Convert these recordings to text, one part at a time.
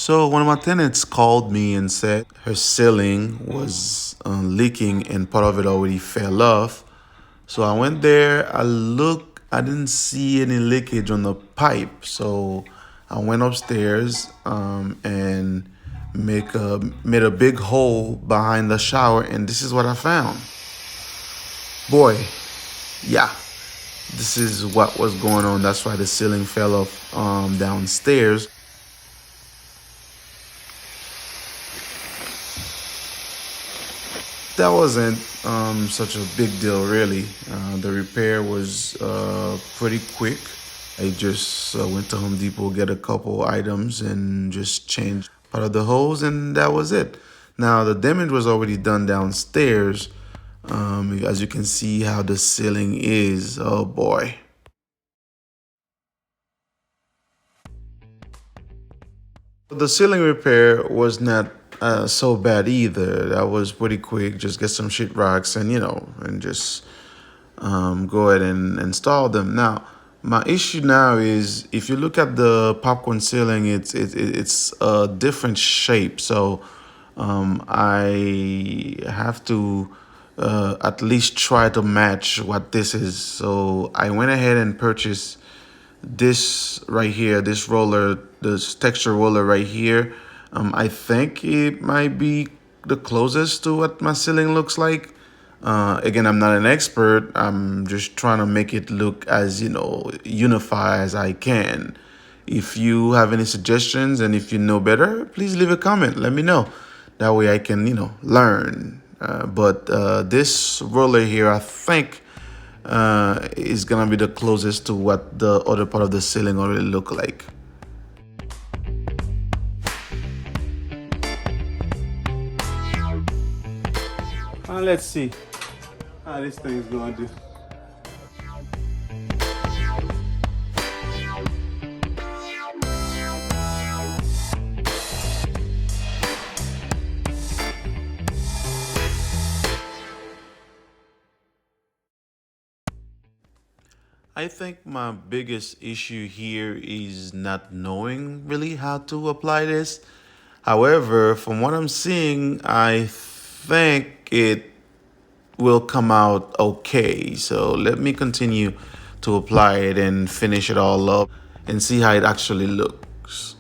So one of my tenants called me and said her ceiling was leaking and part of it already fell off. So I went there, I looked, I didn't see any leakage on the pipe. So I went upstairs and made a big hole behind the shower, and this is what I found. Boy, yeah, this is what was going on. That's why the ceiling fell off downstairs. That wasn't such a big deal, really. The repair was pretty quick. I just went to Home Depot, get a couple items, and just changed part of the hose, and that was it. Now, the damage was already done downstairs. As you can see how the ceiling is. Oh, boy. The ceiling repair was not so bad either. That was pretty quick. Just get some sheetrocks and, and just go ahead and install them. Now, my issue now is if you look at the popcorn ceiling, it's a different shape. So I have to at least try to match what this is. So I went ahead and purchased this right here, this roller, this texture roller right here. I think it might be the closest to what my ceiling looks like. Again, I'm not an expert. I'm just trying to make it look as, unified as I can. If you have any suggestions and if you know better, please leave a comment. Let me know. That way I can, learn. But this roller here, I think, is gonna be the closest to what the other part of the ceiling already look like. Let's see how this thing is gonna do. I think my biggest issue here is not knowing really how to apply this. However, from what I'm seeing, I think it will come out okay. So let me continue to apply it and finish it all up and see how it actually looks.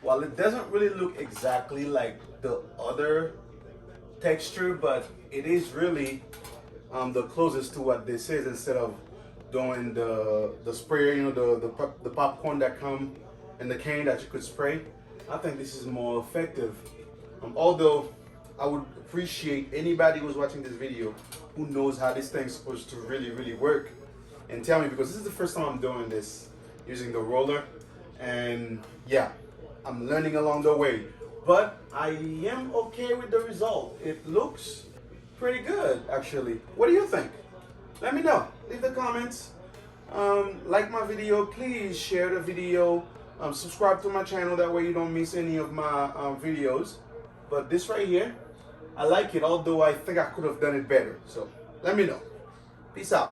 While it doesn't really look exactly like the other texture, but it is really the closest to what this is, instead of doing the sprayer, the popcorn that come in the can that you could spray. I think this is more effective. Although I would appreciate anybody who's watching this video who knows how this thing's supposed to really work, and tell me, because this is the first time I'm doing this using the roller, and yeah, I'm learning along the way, but I am okay with the result. It looks pretty good, actually. What do you think? Let me know. Leave the comments. Like my video. Please share the video. Subscribe to my channel. That way you don't miss any of my videos. But this right here, I like it, although I think I could have done it better. So let me know. Peace out.